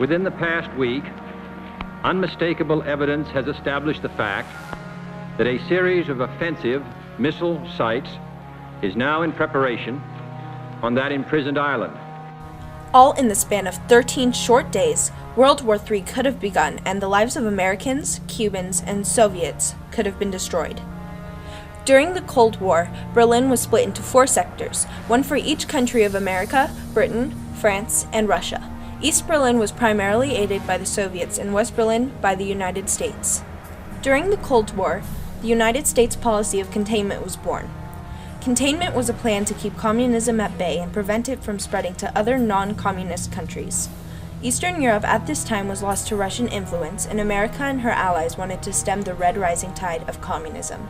Within the past week, unmistakable evidence has established the fact that a series of offensive missile sites is now in preparation on that imprisoned island. All in the span of 13 short days, World War III could have begun, and the lives of Americans, Cubans, and Soviets could have been destroyed. During the Cold War, Berlin was split into 4 sectors, one for each country of America, Britain, France, and Russia. East Berlin was primarily aided by the Soviets and West Berlin by the United States. During the Cold War, the United States policy of containment was born. Containment was a plan to keep communism at bay and prevent it from spreading to other non-communist countries. Eastern Europe at this time was lost to Russian influence, and America and her allies wanted to stem the red rising tide of communism.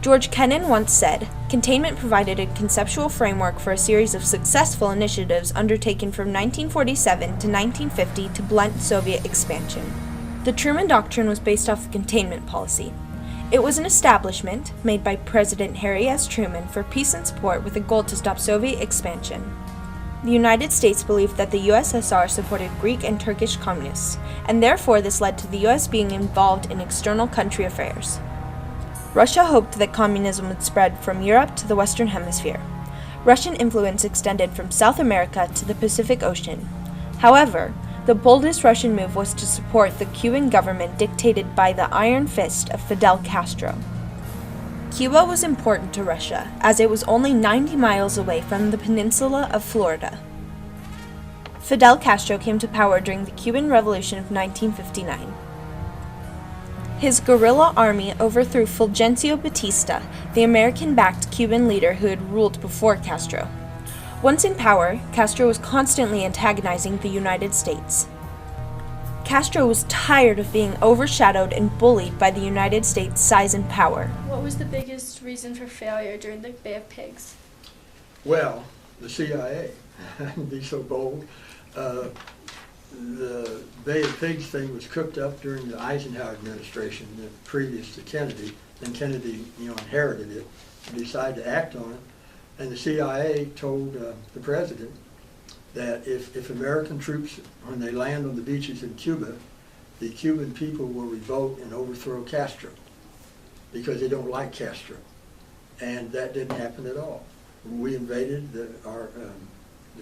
George Kennan once said, "Containment provided a conceptual framework for a series of successful initiatives undertaken from 1947 to 1950 to blunt Soviet expansion." The Truman Doctrine was based off the containment policy. It was an establishment made by President Harry S. Truman for peace and support with a goal to stop Soviet expansion. The United States believed that the USSR supported Greek and Turkish communists, and therefore this led to the US being involved in external country affairs. Russia hoped that communism would spread from Europe to the Western Hemisphere. Russian influence extended from South America to the Pacific Ocean. However, the boldest Russian move was to support the Cuban government dictated by the iron fist of Fidel Castro. Cuba was important to Russia, as it was only 90 miles away from the peninsula of Florida. Fidel Castro came to power during the Cuban Revolution of 1959. His guerrilla army overthrew Fulgencio Batista, the American-backed Cuban leader who had ruled before Castro. Once in power, Castro was constantly antagonizing the United States. Castro was tired of being overshadowed and bullied by the United States' size and power. What was the biggest reason for failure during the Bay of Pigs? Well, the CIA. Be so bold. The Bay of Pigs thing was cooked up during the Eisenhower administration, previous to Kennedy. Then Kennedy, inherited it and decided to act on it. And the CIA told the president that if American troops, when they land on the beaches in Cuba, the Cuban people will revolt and overthrow Castro because they don't like Castro. And that didn't happen at all. We invaded, the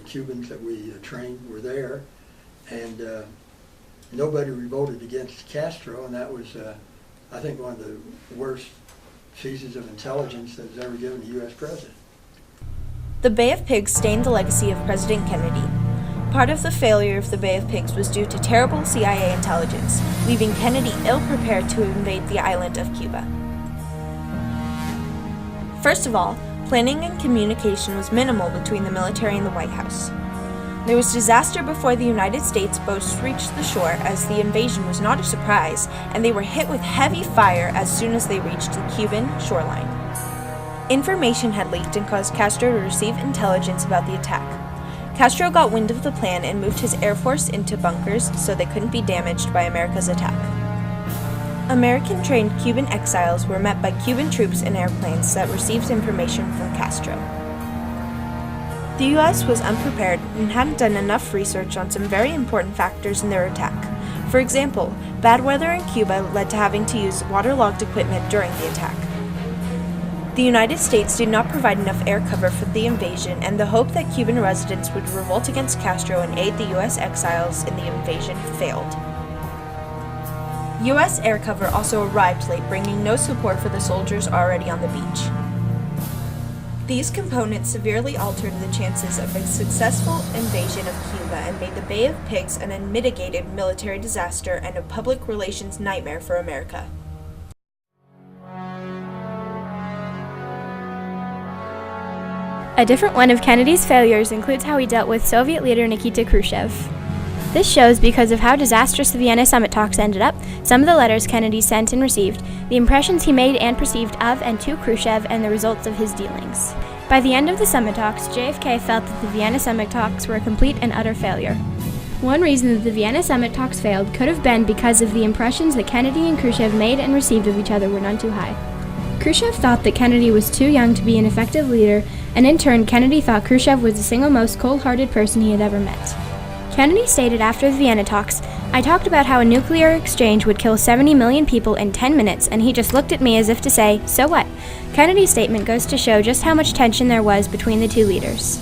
Cubans that we trained were there, and nobody revolted against Castro, and that was, I think, one of the worst pieces of intelligence that was ever given to a U.S. president. The Bay of Pigs stained the legacy of President Kennedy. Part of the failure of the Bay of Pigs was due to terrible CIA intelligence, leaving Kennedy ill-prepared to invade the island of Cuba. First of all, planning and communication was minimal between the military and the White House. There was disaster before the United States boats reached the shore, as the invasion was not a surprise, and they were hit with heavy fire as soon as they reached the Cuban shoreline. Information had leaked and caused Castro to receive intelligence about the attack. Castro got wind of the plan and moved his air force into bunkers so they couldn't be damaged by America's attack. American-trained Cuban exiles were met by Cuban troops in airplanes that received information from Castro. The U.S. was unprepared and hadn't done enough research on some very important factors in their attack. For example, bad weather in Cuba led to having to use waterlogged equipment during the attack. The United States did not provide enough air cover for the invasion, and the hope that Cuban residents would revolt against Castro and aid the U.S. exiles in the invasion failed. U.S. air cover also arrived late, bringing no support for the soldiers already on the beach. These components severely altered the chances of a successful invasion of Cuba and made the Bay of Pigs an unmitigated military disaster and a public relations nightmare for America. A different one of Kennedy's failures includes how he dealt with Soviet leader Nikita Khrushchev. This shows because of how disastrous the Vienna summit talks ended up, some of the letters Kennedy sent and received, the impressions he made and perceived of and to Khrushchev, and the results of his dealings. By the end of the summit talks, JFK felt that the Vienna summit talks were a complete and utter failure. One reason that the Vienna summit talks failed could have been because of the impressions that Kennedy and Khrushchev made and received of each other were none too high. Khrushchev thought that Kennedy was too young to be an effective leader, and in turn, Kennedy thought Khrushchev was the single most cold-hearted person he had ever met. Kennedy stated after the Vienna talks, "I talked about how a nuclear exchange would kill 70 million people in 10 minutes, and he just looked at me as if to say, 'So what?'" Kennedy's statement goes to show just how much tension there was between the two leaders.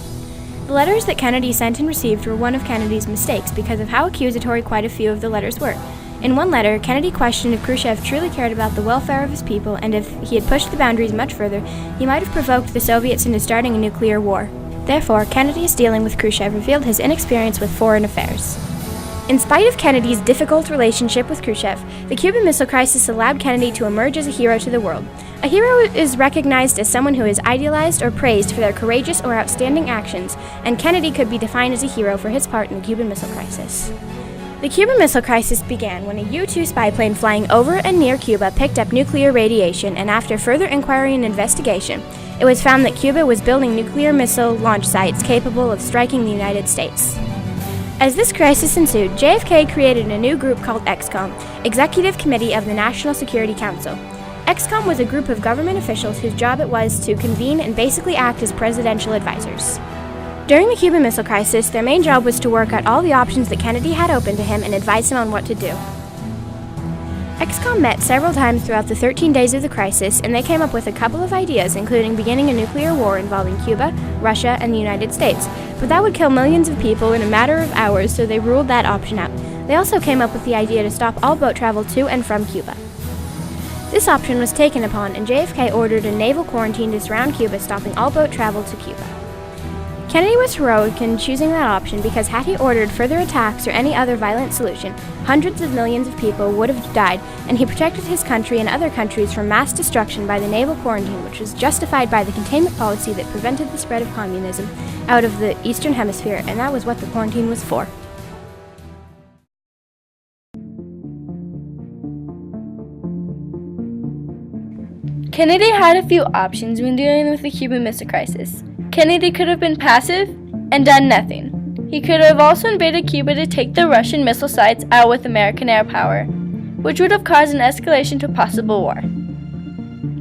The letters that Kennedy sent and received were one of Kennedy's mistakes because of how accusatory quite a few of the letters were. In one letter, Kennedy questioned if Khrushchev truly cared about the welfare of his people, and if he had pushed the boundaries much further, he might have provoked the Soviets into starting a nuclear war. Therefore, Kennedy's dealing with Khrushchev revealed his inexperience with foreign affairs. In spite of Kennedy's difficult relationship with Khrushchev, the Cuban Missile Crisis allowed Kennedy to emerge as a hero to the world. A hero is recognized as someone who is idealized or praised for their courageous or outstanding actions, and Kennedy could be defined as a hero for his part in the Cuban Missile Crisis. The Cuban Missile Crisis began when a U-2 spy plane flying over and near Cuba picked up nuclear radiation, and after further inquiry and investigation, it was found that Cuba was building nuclear missile launch sites capable of striking the United States. As this crisis ensued, JFK created a new group called ExComm, Executive Committee of the National Security Council. ExComm was a group of government officials whose job it was to convene and basically act as presidential advisors. During the Cuban Missile Crisis, their main job was to work out all the options that Kennedy had open to him and advise him on what to do. ExComm met several times throughout the 13 days of the crisis, and they came up with a couple of ideas, including beginning a nuclear war involving Cuba, Russia, and the United States. But that would kill millions of people in a matter of hours, so they ruled that option out. They also came up with the idea to stop all boat travel to and from Cuba. This option was taken upon, and JFK ordered a naval quarantine to surround Cuba, stopping all boat travel to Cuba. Kennedy was heroic in choosing that option because had he ordered further attacks or any other violent solution, hundreds of millions of people would have died, and he protected his country and other countries from mass destruction by the naval quarantine, which was justified by the containment policy that prevented the spread of communism out of the Eastern Hemisphere, and that was what the quarantine was for. Kennedy had a few options when dealing with the Cuban Missile Crisis. Kennedy could have been passive and done nothing. He could have also invaded Cuba to take the Russian missile sites out with American air power, which would have caused an escalation to possible war.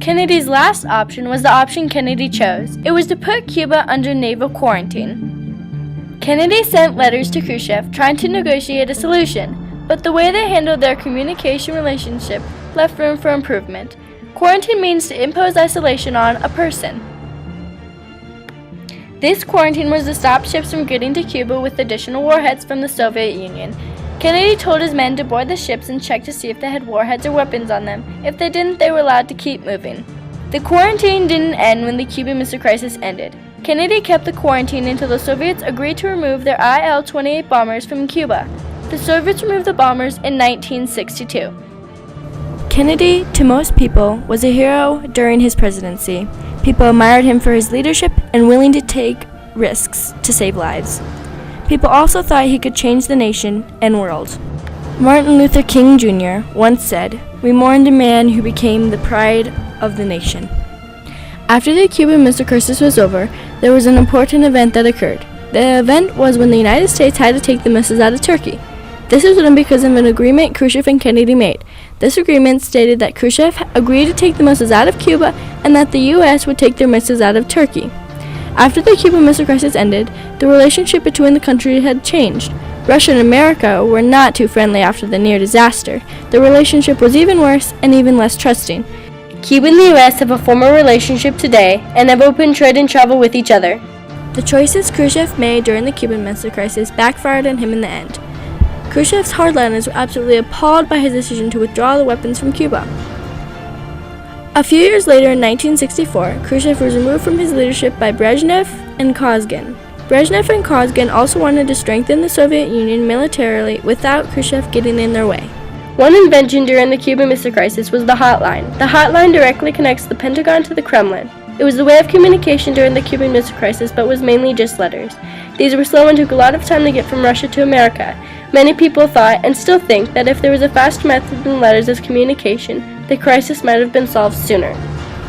Kennedy's last option was the option Kennedy chose. It was to put Cuba under naval quarantine. Kennedy sent letters to Khrushchev trying to negotiate a solution, but the way they handled their communication relationship left room for improvement. Quarantine means to impose isolation on a person. This quarantine was to stop ships from getting to Cuba with additional warheads from the Soviet Union. Kennedy told his men to board the ships and check to see if they had warheads or weapons on them. If they didn't, they were allowed to keep moving. The quarantine didn't end when the Cuban Missile Crisis ended. Kennedy kept the quarantine until the Soviets agreed to remove their Il-28 bombers from Cuba. The Soviets removed the bombers in 1962. Kennedy, to most people, was a hero during his presidency. People admired him for his leadership and willing to take risks to save lives. People also thought he could change the nation and world. Martin Luther King Jr. once said, "We mourned a man who became the pride of the nation." After the Cuban Missile Crisis was over, there was an important event that occurred. The event was when the United States had to take the missiles out of Turkey. This was done because of an agreement Khrushchev and Kennedy made. This agreement stated that Khrushchev agreed to take the missiles out of Cuba and that the U.S. would take their missiles out of Turkey. After the Cuban Missile Crisis ended, the relationship between the countries had changed. Russia and America were not too friendly after the near disaster. The relationship was even worse and even less trusting. Cuba and the U.S. have a formal relationship today and have open trade and travel with each other. The choices Khrushchev made during the Cuban Missile Crisis backfired on him in the end. Khrushchev's hardliners were absolutely appalled by his decision to withdraw the weapons from Cuba. A few years later, in 1964, Khrushchev was removed from his leadership by Brezhnev and Kozygin. Brezhnev and Kozygin also wanted to strengthen the Soviet Union militarily without Khrushchev getting in their way. One invention during the Cuban Missile Crisis was the hotline. The hotline directly connects the Pentagon to the Kremlin. It was the way of communication during the Cuban Missile Crisis, but was mainly just letters. These were slow and took a lot of time to get from Russia to America. Many people thought, and still think, that if there was a faster method than letters as communication, the crisis might have been solved sooner.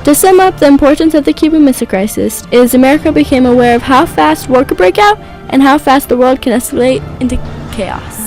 To sum up the importance of the Cuban Missile Crisis is America became aware of how fast war could break out and how fast the world can escalate into chaos.